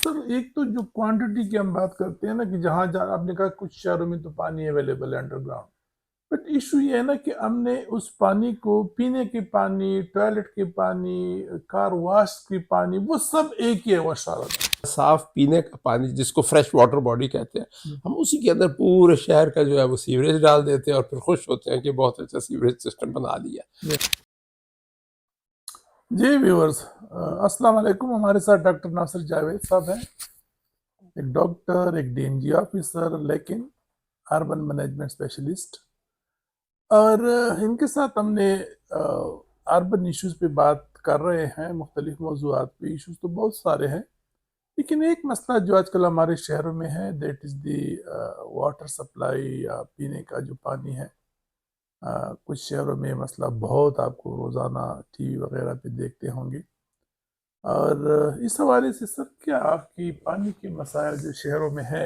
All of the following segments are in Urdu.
سر ایک تو جو کوانٹٹی کی ہم بات کرتے ہیں نا کہ جہاں آپ نے کہا کچھ شہروں میں تو پانی اویلیبل ہے انڈر گراؤنڈ، بٹ ایشو یہ ہے نا کہ ہم نے اس پانی کو پینے کے پانی، ٹوائلٹ کے پانی، کار واش کے پانی، وہ سب ایک ہی ہے وہ سارا۔ صاف پینے کا پانی جس کو فریش واٹر باڈی کہتے ہیں، ہم اسی کے اندر پورے شہر کا جو ہے وہ سیوریج ڈال دیتے ہیں اور پھر خوش ہوتے ہیں کہ بہت اچھا سیوریج سسٹم بنا لیا۔ جی ویورز، السلام علیکم۔ ہمارے ساتھ ڈاکٹر ناصر جاوید صاحب ہیں، ایک ڈاکٹر، ایک ڈی این جی آفیسر، لیکن اربن مینجمنٹ اسپیشلسٹ، اور ان کے ساتھ ہم نے اربن ایشوز پہ بات کر رہے ہیں، مختلف موضوعات پہ۔ ایشوز تو بہت سارے ہیں، لیکن ایک مسئلہ جو آج کل ہمارے شہروں میں ہے، that is the water supply, یا پینے کا جو پانی ہے۔ کچھ شہروں میں مسئلہ بہت آپ کو روزانہ ٹی وی وغیرہ پہ دیکھتے ہوں گے، اور اس حوالے سے سر کیا آپ کی پانی کے مسائل جو شہروں میں ہے،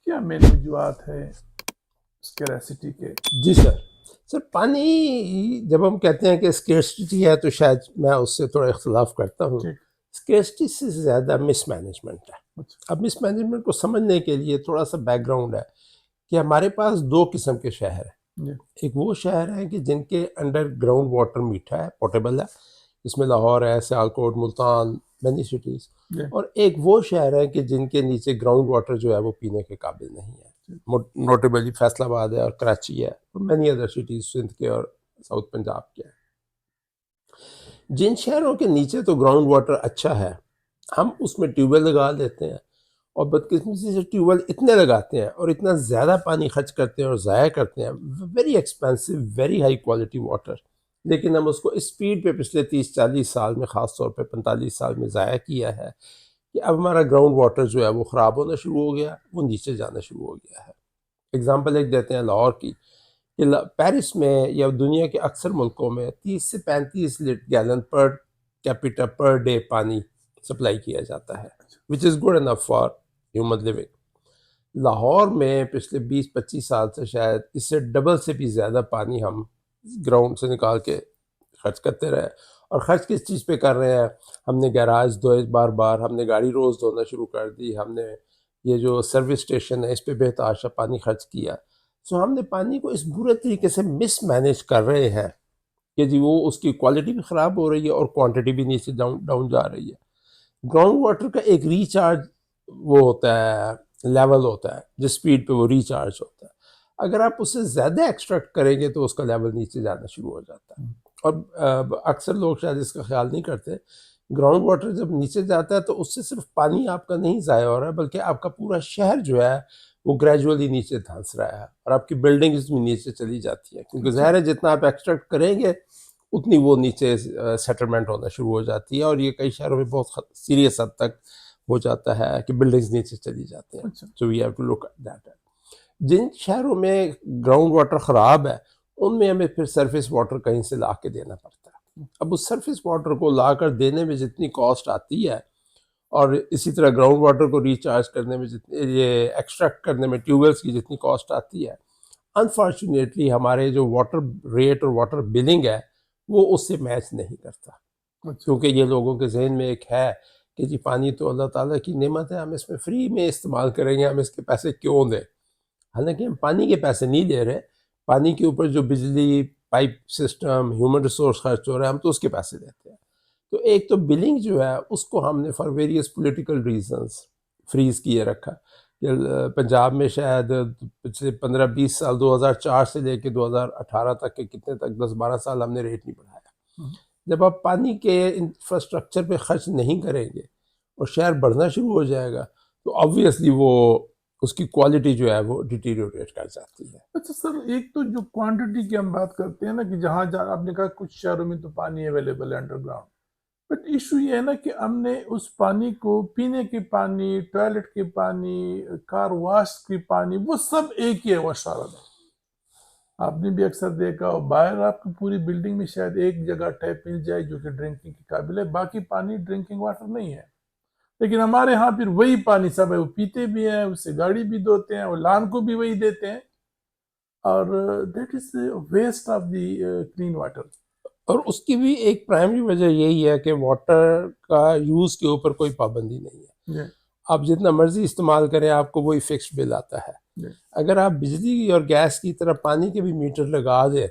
کیا مین وجوہات ہے اسکیریسٹی کے؟ جی سر پانی جب ہم کہتے ہیں کہ اسکیرسٹی ہے تو شاید میں اس سے تھوڑا اختلاف کرتا ہوں۔ ٹھیک، اسکیرسٹی سے زیادہ مس مینجمنٹ ہے۔ اچھا، اب مس مینجمنٹ کو سمجھنے کے لیے تھوڑا سا بیک گراؤنڈ ہے کہ ہمارے پاس دو قسم کے شہر ہیں۔ جی، ایک وہ شہر ہیں کہ جن کے انڈر گراؤنڈ واٹر میٹھا ہے، پورٹیبل ہے، جس میں لاہور ہے، سیالکوٹ، ملتان، مینی سٹیز۔ جی، اور ایک وہ شہر ہیں کہ جن کے نیچے گراؤنڈ واٹر جو ہے وہ پینے کے قابل نہیں ہے۔ نوٹیبلی فیصل آباد ہے اور کراچی ہے اور مینی ادر سٹیز سندھ کے اور ساؤتھ پنجاب کے ہیں۔ جن شہروں کے نیچے تو گراؤنڈ واٹر اچھا ہے، ہم اس میں ٹیوب ویل لگا لیتے ہیں، اور بدقسمتی سے ٹیوب ویل اتنے لگاتے ہیں اور اتنا زیادہ پانی خرچ کرتے ہیں اور ضائع کرتے ہیں، very expensive, very high quality water, لیکن ہم اس کو اسپیڈ پہ پچھلے 30-40 سال میں، خاص طور پہ 45 سال میں ضائع کیا ہے کہ اب ہمارا گراؤنڈ واٹر جو ہے وہ خراب ہونا شروع ہو گیا، وہ نیچے جانا شروع ہو گیا ہے۔ اگزامپل ایک دیتے ہیں لاہور کی، کہ پیرس میں یا دنیا کے اکثر ملکوں میں 30 سے 35 gallon per capita per day پانی سپلائی کیا جاتا ہے، which is good enough for human living. Lahore میں پچھلے 20-25 سال سے شاید اس سے ڈبل سے بھی زیادہ پانی ہم گراؤنڈ سے نکال کے خرچ کرتے رہے، اور خرچ کس چیز پہ کر رہے ہیں؟ ہم نے گیراج دھوئے بار، ہم نے گاڑی روز دھونا شروع کر دی، ہم نے یہ جو سروس اسٹیشن ہے اس پہ بے تحاشا پانی خرچ کیا۔ سو ہم نے پانی کو اس برے طریقے سے مس مینیج کر رہے ہیں کہ جی وہ اس کی کوالٹی بھی خراب ہو رہی ہے اور کوانٹٹی بھی نیچے ڈاؤن جا رہی ہے۔ گراؤنڈ واٹر کا ایک ریچارج وہ ہوتا ہے، لیول ہوتا ہے جس سپیڈ پہ وہ ریچارج ہوتا ہے۔ اگر آپ اس سے زیادہ ایکسٹریکٹ کریں گے تو اس کا لیول نیچے جانا شروع ہو جاتا ہے، اور اکثر لوگ شاید اس کا خیال نہیں کرتے۔ گراؤنڈ واٹر جب نیچے جاتا ہے تو اس سے صرف پانی آپ کا نہیں ضائع ہو رہا ہے، بلکہ آپ کا پورا شہر جو ہے وہ گریجولی نیچے دھنس رہا ہے، اور آپ کی بلڈنگز بھی نیچے چلی جاتی ہیں، کیونکہ ظاہر ہے جتنا آپ ایکسٹریکٹ کریں گے اتنی وہ نیچے سیٹلمنٹ ہونا شروع ہو جاتی ہے، اور یہ کئی شہروں میں بہت سیریس حد تک ہو جاتا ہے کہ بلڈنگز نیچے چلی جاتی ہیں۔ So we have to look at that. جن شہروں میں گراؤنڈ واٹر خراب ہے ان میں ہمیں پھر سرفیس واٹر کہیں سے لا کے دینا پڑتا ہے۔ اب اس سرفیس واٹر کو لا کر دینے میں جتنی کاسٹ آتی ہے، اور اسی طرح گراؤنڈ واٹر کو ریچارج کرنے میں جتنی، یہ ایکسٹریکٹ کرنے میں ٹیوب ویلس کی جتنی کاسٹ آتی ہے، انفارچونیٹلی ہمارے جو واٹر ریٹ اور واٹر بلنگ ہے وہ اس سے میچ نہیں کرتا، کیونکہ یہ لوگوں کے ذہن میں ایک ہے کہ جی پانی تو اللہ تعالیٰ کی نعمت ہے، ہم اس میں فری میں استعمال کریں گے، ہم اس کے پیسے کیوں دیں؟ حالانکہ ہم پانی کے پیسے نہیں دے رہے، پانی کے اوپر جو بجلی، پائپ سسٹم، ہیومن ریسورس خرچ ہو رہا ہے، ہم تو اس کے پیسے دیتے ہیں۔ تو ایک تو بلنگ جو ہے اس کو ہم نے for various political reasons freeze کیے رکھا، کہ پنجاب میں شاید پچھلے 15-20 سال، 2004 سے لے کے 2018 تک کے کتنے تک 10-12 سال ہم نے ریٹ نہیں بڑھایا۔ جب آپ پانی کے انفراسٹرکچر پہ خرچ نہیں کریں گے اور شہر بڑھنا شروع ہو جائے گا تو آبویسلی وہ اس کی کوالٹی جو ہے وہ ڈیٹیریوریٹ کر جاتی ہے۔ اچھا سر، ایک تو جو کوانٹٹی کی ہم بات کرتے ہیں نا کہ جہاں آپ نے کہا کچھ شہروں میں تو پانی اویلیبل ہے انڈر گراؤنڈ، بٹ ایشو یہ ہے نا کہ ہم نے اس پانی کو پینے کے پانی، ٹوائلٹ کے پانی، کار واش کے پانی، وہ سب ایک ہی ہے وہ سارا۔ آپ نے بھی اکثر دیکھا ہو، باہر آپ کی پوری بلڈنگ میں شاید ایک جگہ ٹیپ مل جائے جو کہ ڈرنکنگ کے قابل ہے، باقی پانی ڈرنکنگ واٹر نہیں ہے۔ لیکن ہمارے ہاں پھر وہی پانی سب ہے، وہ پیتے بھی ہیں، اس سے گاڑی بھی دھوتے ہیں، اور لان کو بھی وہی دیتے ہیں، اور that is waste of the clean water. اور اس کی بھی ایک پرائمری وجہ یہی ہے کہ واٹر کا یوز کے اوپر کوئی پابندی نہیں ہے. جی آپ جتنا مرضی استعمال کریں آپ کو وہی فکسڈ بل آتا ہے. جی. اگر آپ بجلی اور گیس کی طرح پانی کے بھی میٹر لگا دیں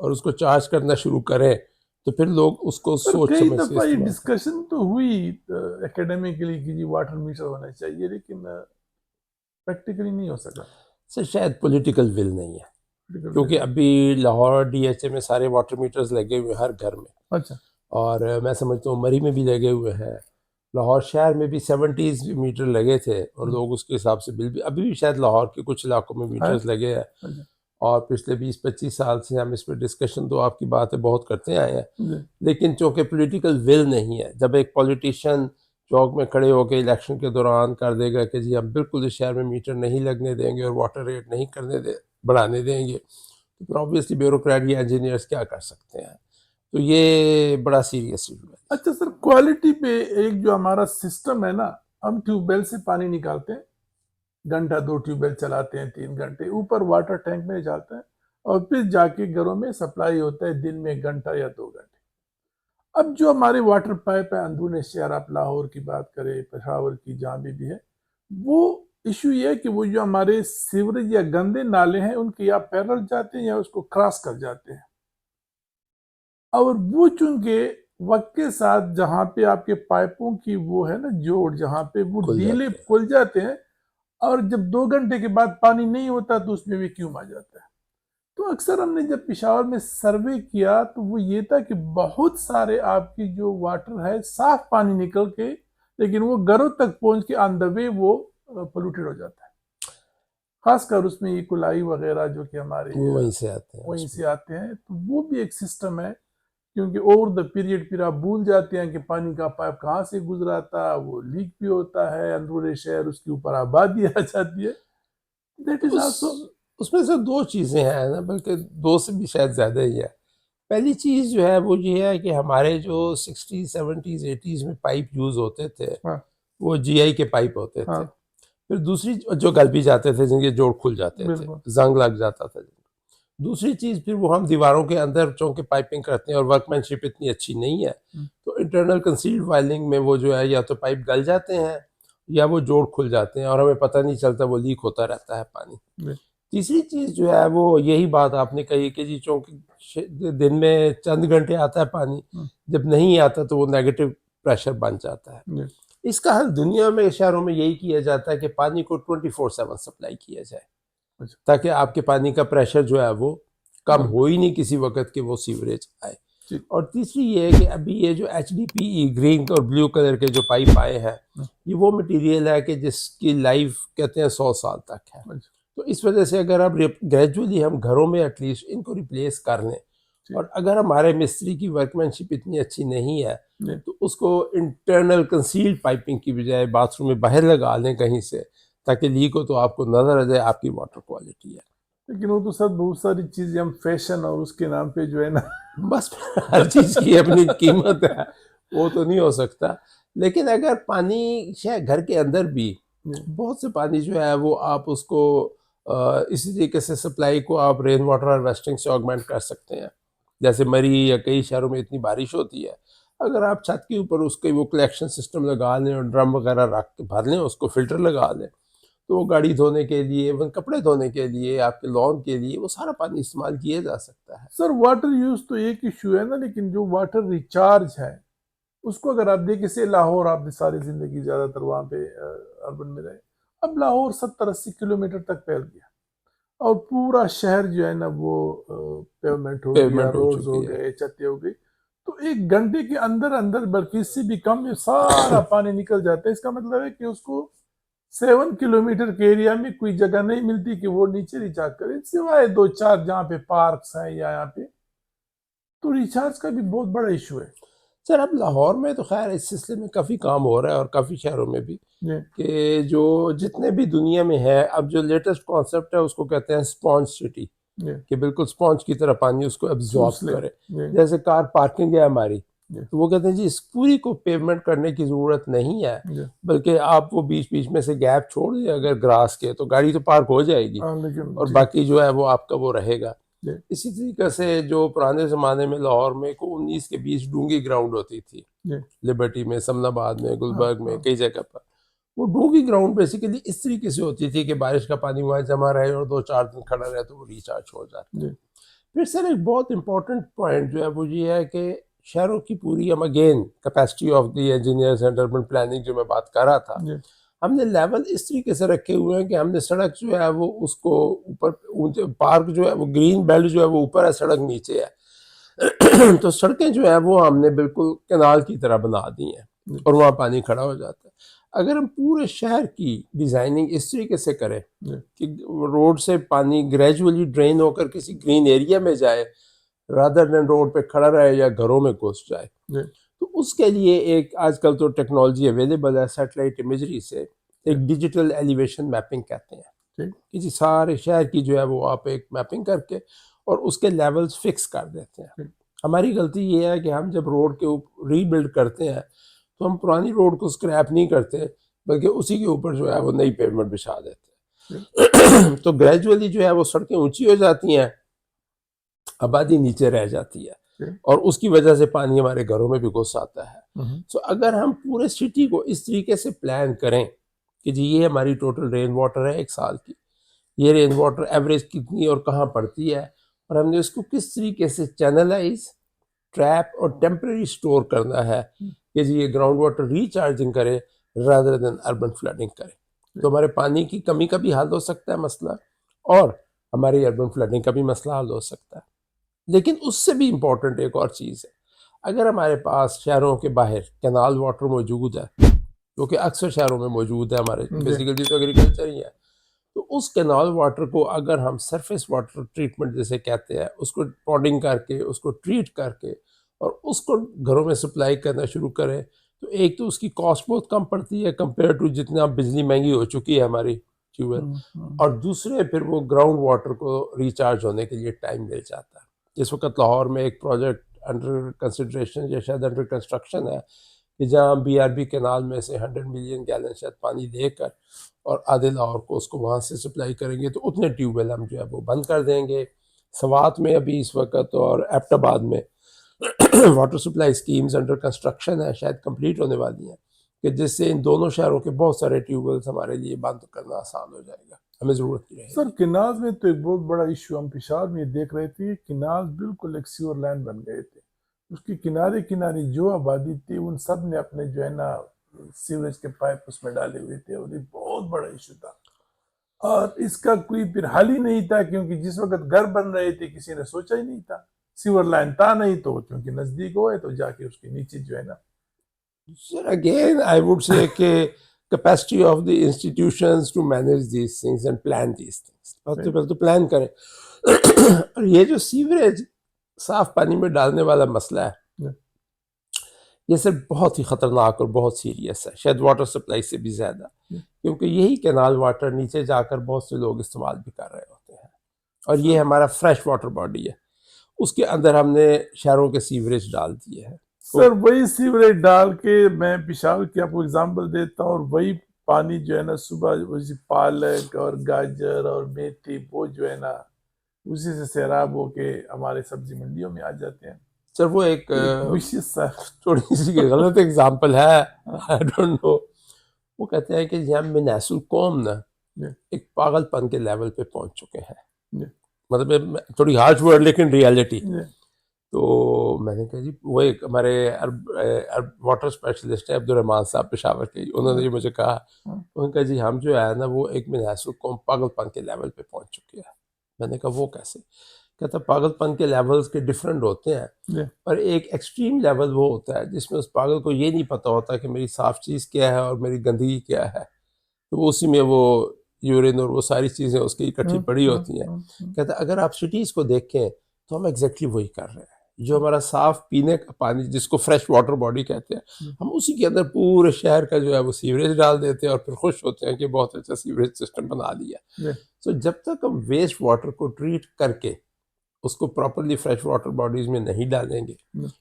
اور اس کو چارج کرنا شروع کریں تو پھر لوگ اس کو سر سوچ کئی سمجھ کے دفعہ یہ استعمال کریں. ڈسکشن تو ہوئی اکیڈمیکلی کہ جی واٹر میٹر ہونا چاہیے لیکن پریکٹیکلی نہیں ہو سکا. سر شاید پولیٹیکل ول نہیں ہے کیونکہ ابھی لاہور ڈی ایچ اے میں سارے واٹر میٹرز لگے ہوئے ہر گھر میں. اچھا اور میں سمجھتا ہوں مری میں بھی لگے ہوئے ہیں. لاہور شہر میں بھی 70s میٹر لگے تھے اور لوگ اس کے حساب سے بل بھی ابھی بھی شاید لاہور کے کچھ علاقوں میں میٹرز لگے ہیں. اچھا. اور پچھلے 20-25 سال سے ہم اس پہ ڈسکشن تو آپ کی بات ہے بہت کرتے آئے ہیں جی. لیکن چونکہ پولیٹیکل ول نہیں ہے. جب ایک پولیٹیشین چوک میں کھڑے ہو کے الیکشن کے دوران کر دے گا کہ جی ہم بالکل اس شہر میں میٹر نہیں لگنے دیں گے اور واٹر ریٹ نہیں بڑھانے دیں گے تو پھر آبویسلی بیوروکریٹ یا انجینئرس کیا کر سکتے ہیں. تو یہ بڑا سیریس ایشو ہے. اچھا سر کوالٹی پہ ایک جو ہمارا سسٹم ہے نا ہم ٹیوب ویل سے پانی نکالتے ہیں گھنٹہ 2 ٹیوب ویل چلاتے ہیں 3 گھنٹے اوپر واٹر ٹینک میں جاتا ہے اور پھر جا کے گھروں میں سپلائی ہوتا ہے دن میں 1 گھنٹہ یا 2 گھنٹے. اب جو ہمارے واٹر پائپ ہے اندرون شہر آپ لاہور کی بات کریں پشاور کی جہاں بھی ہے وہ ایشو یہ ہے کہ وہ جو ہمارے سیوریج یا گندے نالے ہیں ان کے یا پیرل جاتے ہیں یا اس کو کراس کر جاتے ہیں اور وہ چونکہ وقت کے ساتھ جہاں پہ آپ کے پائپوں کی وہ ہے نا جوڑ جہاں پہ وہ ڈھیلے کھل جاتے ہیں اور جب 2 گھنٹے کے بعد پانی نہیں ہوتا تو اس میں ویکیوم آ جاتا ہے. تو اکثر ہم نے جب پشاور میں سروے کیا تو وہ یہ تھا کہ بہت سارے آپ کی جو واٹر ہے صاف پانی نکل کے لیکن وہ گھروں تک پہنچ کے آن دا وے وہ پولوٹیڈ ہو جاتا ہے. خاص کر اس میں یہ کلائی وغیرہ جو کہ ہمارے وہیں سے آتے ہیں تو وہ بھی ایک سسٹم ہے کیونکہ اوور دا پیریڈ پھر آپ بھول جاتے ہیں کہ پانی کا پائپ کہاں سے گزرا تھا وہ لیک بھی ہوتا ہے اندرون شہر اس کے اوپر آبادی آ جاتی ہے. دیٹ از آلسو اس میں سے 2 چیزیں ہیں نا بلکہ 2 سے بھی شاید زیادہ ہی ہے. پہلی چیز جو ہے وہ یہ ہے کہ ہمارے جو 60s 70s 80s میں پائپ یوز ہوتے تھے وہ جی آئی کے پائپ ہوتے تھے. پھر دوسری جو گل بھی جاتے تھے جن کے جوڑ کھل جاتے تھے زنگ لگ جاتا تھا. دوسری چیز پھر وہ ہم دیواروں کے اندر چونکہ پائپنگ کرتے ہیں اور ورک مین شپ اتنی اچھی نہیں ہے تو انٹرنل کنسیلڈ وائلنگ میں وہ جو ہے یا تو پائپ گل جاتے ہیں یا وہ جوڑ کھل جاتے ہیں اور ہمیں پتہ نہیں چلتا وہ لیک ہوتا رہتا ہے پانی. تیسری چیز جو ہے وہ یہی بات آپ نے کہی کہ جی چونکہ دن میں چند گھنٹے آتا ہے پانی جب نہیں آتا تو وہ نیگیٹو پریشر بن جاتا ہے. اس کا حل دنیا میں شہروں میں یہی کیا جاتا ہے کہ پانی کو 24/7 سپلائی کیا جائے تاکہ آپ کے پانی کا پریشر جو ہے وہ کم ہو ہی نہیں کسی وقت کہ وہ سیوریج آئے. اور تیسری یہ ہے کہ ابھی یہ جو ایچ ڈی پی ای گرین اور بلیو کلر کے جو پائپ آئے ہیں یہ وہ مٹیریل ہے کہ جس کی لائف کہتے ہیں 100 سال تک ہے. تو اس وجہ سے اگر آپ گریجولی ہم گھروں میں ایٹ لیسٹ ان کو ریپلیس کر لیں اور اگر ہمارے مستری کی ورک مین شپ اتنی اچھی نہیں ہے تو اس کو انٹرنل کنسیلڈ پائپنگ کی بجائے باتھ روم میں باہر لگا لیں کہیں سے تاکہ لیک ہو تو آپ کو نظر آ جائے آپ کی واٹر کوالٹی ہے. لیکن وہ تو سر بہت ساری چیزیں ہم فیشن اور اس کے نام پہ جو ہے نا بس ہر چیز کی اپنی قیمت ہے وہ تو نہیں ہو سکتا. لیکن اگر پانی گھر کے اندر بھی بہت سے پانی جو ہے وہ آپ اس کو اسی طریقے سے سپلائی کو آپ رین واٹر ہارویسٹنگ سے آگمنٹ کر سکتے ہیں. جیسے مری یا کئی شہروں میں اتنی بارش ہوتی ہے اگر آپ چھت کے اوپر اس کے وہ کلیکشن سسٹم لگا لیں اور ڈرم وغیرہ رکھ کے بھر لیں اس کو فلٹر لگا لیں تو وہ گاڑی دھونے کے لیے ایون کپڑے دھونے کے لیے آپ کے لان کے لیے وہ سارا پانی استعمال کیا جا سکتا ہے. سر واٹر یوز تو ایک ایشو ہے نا لیکن جو واٹر ریچارج ہے اس کو اگر آپ دیکھیں سے لاہور آپ نے ساری زندگی زیادہ تر وہاں پہ اربن میں رہے اب لاہور 70-80 کلومیٹر تک پھیل گیا اور پورا شہر جو ہے نا وہ پیومنٹ ہو گیا روڈز ہو گئے چھتیں ہو گئی تو 1 گھنٹے کے اندر اندر بلکہ اس سے بھی کم میں سارا پانی نکل جاتا ہے. اس کا مطلب ہے کہ اس کو 7 کلومیٹر کے ایریا میں کوئی جگہ نہیں ملتی کہ وہ نیچے ریچارج کرے سوائے 2-4 جہاں پہ پارکس ہیں یا یہاں پہ تو ریچارج کا بھی بہت بڑا ایشو ہے. سر اب لاہور میں تو خیر اس سلسلے میں کافی کام ہو رہا ہے اور کافی شہروں میں بھی کہ جو جتنے بھی دنیا میں ہے اب جو لیٹسٹ کانسیپٹ ہے اس کو کہتے ہیں اسپونج سٹی کہ بالکل اسپونج کی طرح پانی اس کو ایبزارب کرے. جیسے کار پارکنگ ہے ہماری تو وہ کہتے ہیں جی اس پوری کو پیمنٹ کرنے کی ضرورت نہیں ہے بلکہ آپ وہ بیچ بیچ میں سے گیپ چھوڑ دیں اگر گراس کے تو گاڑی تو پارک ہو جائے گی اور باقی جو ہے وہ آپ کا وہ رہے گا. جی اسی طریقے سے جو پرانے زمانے میں لاہور میں 19 کے 20 ڈونگی گراؤنڈ ہوتی تھی، جی لبرٹی میں، سمن آباد میں، ہاں گلبرگ میں، ہاں کئی جگہ پر وہ ڈونگی گراؤنڈ بیسیکلی اس طریقے سے ہوتی تھی کہ بارش کا پانی وہاں جمع رہے اور 2-4 دن کھڑا رہے تو وہ ریچارج ہو جاتا ہے۔ جی پھر سر ایک بہت امپورٹنٹ پوائنٹ جو ہے وہ یہ ہے کہ شہروں کی پوری ہم again capacity of the engineers and urban planning جو میں بات کر رہا تھا، جی ہم نے لیول اس طریقے سے رکھے ہوئے ہیں کہ ہم نے سڑک جو ہے وہ اس کو اوپر پارک جو ہے وہ گرین بیلٹ جو ہے وہ اوپر ہے، سڑک نیچے ہے تو سڑکیں جو ہے وہ ہم نے بالکل کنال کی طرح بنا دی ہیں جی اور وہاں پانی کھڑا ہو جاتا ہے۔ اگر ہم پورے شہر کی ڈیزائننگ اس طریقے سے کریں جی کہ روڈ سے پانی گریجولی ڈرین ہو کر کسی گرین ایریا میں جائے رادر دین روڈ پہ کھڑا رہے یا گھروں میں گھس جائے، جی تو اس کے لیے ایک آج کل تو ٹیکنالوجی اویلیبل ہے سیٹلائٹ امیجری سے، ایک ڈیجیٹل ایلیویشن میپنگ کہتے ہیں ٹھیک کہ جی سارے شہر کی جو ہے وہ آپ ایک میپنگ کر کے اور اس کے لیولز فکس کر دیتے ہیں۔ ٹھیک ہماری غلطی یہ ہے کہ ہم جب روڈ کے اوپر ری بلڈ کرتے ہیں تو ہم پرانی روڈ کو اسکریپ نہیں کرتے بلکہ اسی کے اوپر جو ہے وہ نئی پیمنٹ بچھا دیتے ٹھیک ہیں تو گریجولی جو ہے وہ سڑکیں اونچی ہو جاتی ہیں، آبادی نیچے رہ جاتی ہے ٹھیک اور اس کی وجہ سے پانی ہمارے گھروں میں بھی گھس آتا ہے۔ ہوں سو اگر ہم پورے سٹی کو اس طریقے سے پلان کریں کہ جی یہ ہماری ٹوٹل رین واٹر ہے ایک سال کی، یہ رین واٹر ایوریج کتنی اور کہاں پڑتی ہے، اور ہم نے اس کو کس طریقے سے چینلائز، ٹریپ اور ٹیمپرری سٹور کرنا ہے کہ جی یہ گراؤنڈ واٹر ریچارجنگ کرے رادر دین اربن فلڈنگ کرے، تو ہمارے پانی کی کمی کا بھی حل ہو سکتا ہے مسئلہ، اور ہماری اربن فلڈنگ کا بھی مسئلہ حل ہو سکتا ہے۔ لیکن اس سے بھی امپورٹنٹ ایک اور چیز ہے، اگر ہمارے پاس شہروں کے باہر کینال واٹر موجود ہے، جو کہ اکثر شہروں میں موجود ہے، ہمارے جی بیسیکلی تو ایگریکلچر ہی ہے، تو اس کینال واٹر کو اگر ہم سرفیس واٹر ٹریٹمنٹ جیسے کہتے ہیں، اس کو پوڈنگ کر کے، اس کو ٹریٹ کر کے اور اس کو گھروں میں سپلائی کرنا شروع کریں، تو ایک تو اس کی کاسٹ بہت کم پڑتی ہے کمپیئر ٹو جتنا بجلی مہنگی ہو چکی ہے ہماری ٹیوب ویل، اور دوسرے پھر وہ گراؤنڈ واٹر کو ریچارج ہونے کے لیے ٹائم مل جاتا ہے۔ اس وقت لاہور میں ایک پروجیکٹ انڈر کنسیڈریشن یا شاید انڈر کنسٹرکشن ہے کہ جہاں بی آر بی کینال میں سے 100 ملین گیلن شاید پانی دے کر اور آدھے لاہور کو اس کو وہاں سے سپلائی کریں گے، تو اتنے ٹیوب ویل ہم جو ہے وہ بند کر دیں گے۔ سوات میں ابھی اس وقت اور ایبٹ آباد میں water supply schemes under construction ہے، شاید کمپلیٹ ہونے والی ہیں، کہ جس سے ان دونوں شہروں کے بہت سارے ٹیوب ویلز ہمارے لیے بند کرنا آسان ہو جائے گا، ہمیں ضرورت نہیں رہے سر گی۔ کناز میں تو ایک بہت بڑا ایشو ہم پشاور میں یہ دیکھ رہے تھے، کناز بالکل ایک سیور لائن بن گئے تھے، اس کی کنارے کنارے جو آبادی تھی ان سب نے اپنے جو ہے نا سیوریج کے پائپ اس میں ڈالے ہوئے تھے، اور یہ بہت بڑا ایشو تھا، اور اس کا کوئی پھر حل ہی نہیں تھا، کیونکہ جس وقت گھر بن رہے تھے کسی نے سوچا ہی نہیں تھا، سیور لائن تھا نہیں، تو کیونکہ نزدیک ہوئے تو جا کے اس کے نیچے جو ہے نا Sir, again, I would say کہ capacity of the institutions to manage these things and plan these things. پہلے تو پلان کریں اور یہ جو سیوریج صاف پانی میں ڈالنے والا مسئلہ ہے، یہ سر بہت ہی خطرناک اور بہت سیریس ہے، شاید واٹر سپلائی سے بھی زیادہ، کیونکہ یہی کینال واٹر نیچے جا کر بہت سے لوگ استعمال بھی کر رہے ہوتے ہیں، اور یہ ہمارا فریش واٹر باڈی ہے، اس کے اندر ہم نے شہروں کے سیوریج ڈال دیے ہیں۔ سر وہی سیوریج ڈال کے میں پشاور کی آپ کو اگزامپل دیتا ہوں، اور وہی پانی جو ہے نا صبح ویسے پالک اور گاجر اور میتھی وہ جو ہے نا اسی سے سیراب ہو کے ہمارے سبزی منڈیوں میں آ جاتے ہیں۔ سر وہ ایک وشیس سا تھوڑی سی غلط اگزامپل ہے، آئی ڈونٹ نو، وہ کہتے ہیں کہ یہاں منحص القوم نا ایک پاگل پن کے لیول پہ پہنچ چکے ہیں، مطلب تھوڑی ہارش ورڈ لیکن ریالٹی۔ تو میں نے کہا جی وہ ایک ہمارے واٹر اسپیشلسٹ ہیں عبدالرحمان صاحب پشاور کے، انہوں نے جی مجھے کہا، انہوں نے کہا جی ہم جو ہے نا وہ ایک منحص القوم پاگل پن کے لیول پہ پہنچ چکے ہیں۔ میں نے کہا وہ کیسے؟ کہتا پاگل پن کے لیولز کے ڈفرینٹ ہوتے ہیں، اور ایک ایکسٹریم لیول وہ ہوتا ہے جس میں اس پاگل کو یہ نہیں پتہ ہوتا کہ میری صاف چیز کیا ہے اور میری گندگی کیا ہے، تو وہ اسی میں وہ یورین اور وہ ساری چیزیں اس کی اکٹھی پڑی ہوتی ہیں۔ کہتا اگر آپ سٹیز کو دیکھیں تو ہم ایگزیکٹلی وہی کر رہے ہیں، جو ہمارا صاف پینے کا پانی جس کو فریش واٹر باڈی کہتے ہیں، ہم اسی کے اندر پورے شہر کا جو ہے وہ سیوریج ڈال دیتے ہیں اور پھر خوش ہوتے ہیں کہ بہت اچھا سیوریج سسٹم بنا لیا۔ تو جب تک ہم ویسٹ واٹر کو ٹریٹ کر کے اس کو پراپرلی فریش واٹر باڈیز میں نہیں ڈالیں گے،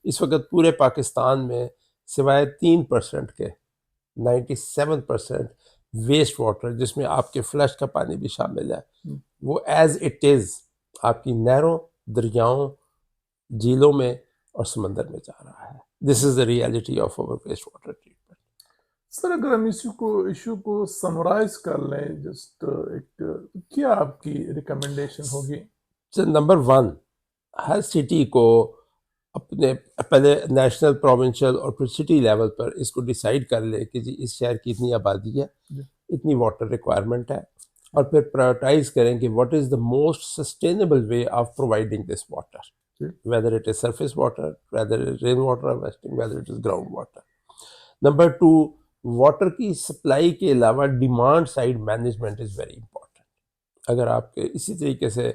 اس وقت پورے پاکستان میں سوائے 3% کے 97% ویسٹ واٹر جس میں آپ کے فلش کا پانی بھی شامل ہے، وہ ایز اٹ از آپ کی نہروں دریاؤں، جھیلوں میں اور سمندر میں جا رہا ہے. This is the reality of our waste water treatment. Sir اگر ہم ایشو کو سمرائز کر لیں جسٹ کیا آپ کی ریکمنڈیشن ہوگی؟ نمبر 1، ہر سٹی کو اپنے پہلے نیشنل، پروونشل اور پھر سٹی لیول پر اس کو ڈیسائیڈ کر لے کہ جی اس شہر کی اتنی آبادی ہے، اتنی واٹر ریکوائرمنٹ ہے، اور پھر پرائورٹائز کریں کہ what is the most sustainable way of providing this water, whether it is surface water, whether it is rain water harvesting, whether it is ground water. Number 2، water کی سپلائی کے علاوہ demand side management is very important. اگر آپ کے اسی طریقے سے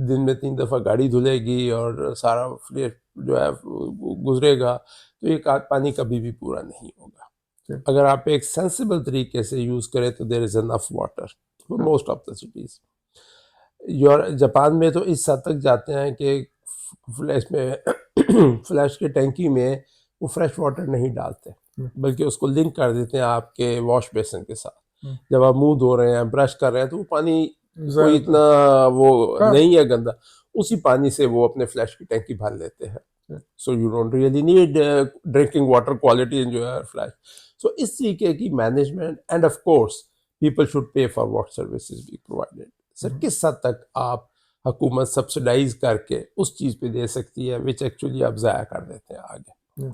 دن میں 3 دفعہ گاڑی دھلے گی اور سارا فلیٹ جو ہے گزرے گا تو یہ پانی کبھی بھی پورا نہیں ہوگا. اگر آپ ایک سینسیبل طریقے سے یوز کریں تو there is enough water for most of the cities. Japan میں تو اس حد تک جاتے ہیں کہ فلیش کے ٹینکی میں وہ فریش واٹر نہیں ڈالتے، بلکہ اس کو لنک کر دیتے ہیں آپ کے واش بیسن کے ساتھ. جب آپ منہ دھو رہے ہیں، برش کر رہے ہیں، تو وہ پانی کوئی اتنا وہ نہیں ہے گندا، اسی پانی سے وہ اپنے فلیش کی ٹینکی بھر لیتے ہیں. So you don't really need drinking water quality in your flush. So اس طریقے کی management, and of course people should pay for what services be provided. Sir کس حد تک آپ حکومت سبسڈائز کر کے اس چیز پہ دے سکتی ہے وچ ایکچولی آپ ضائع کر دیتے ہیں آگے.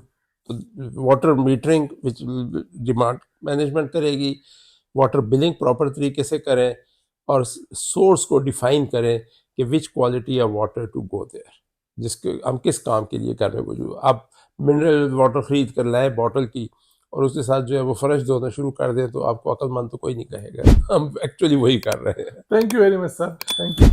تو واٹر میٹرنگ وچ ڈیمانڈ مینجمنٹ کرے گی، واٹر بلنگ پراپر طریقے سے کریں، اور سورس کو ڈیفائن کریں کہ which quality of water to go there, جس کے ہم کس کام کے لیے کر رہے ہیں. وہ جو آپ منرل واٹر خرید کر لائیں باٹل کی اور اس کے ساتھ جو ہے وہ فرش دھونا شروع کر دیں تو آپ کو عقل مند تو کوئی نہیں کہے گا. ہم ایکچولی وہی کر رہے ہیں. Thank you very much sir, thank you.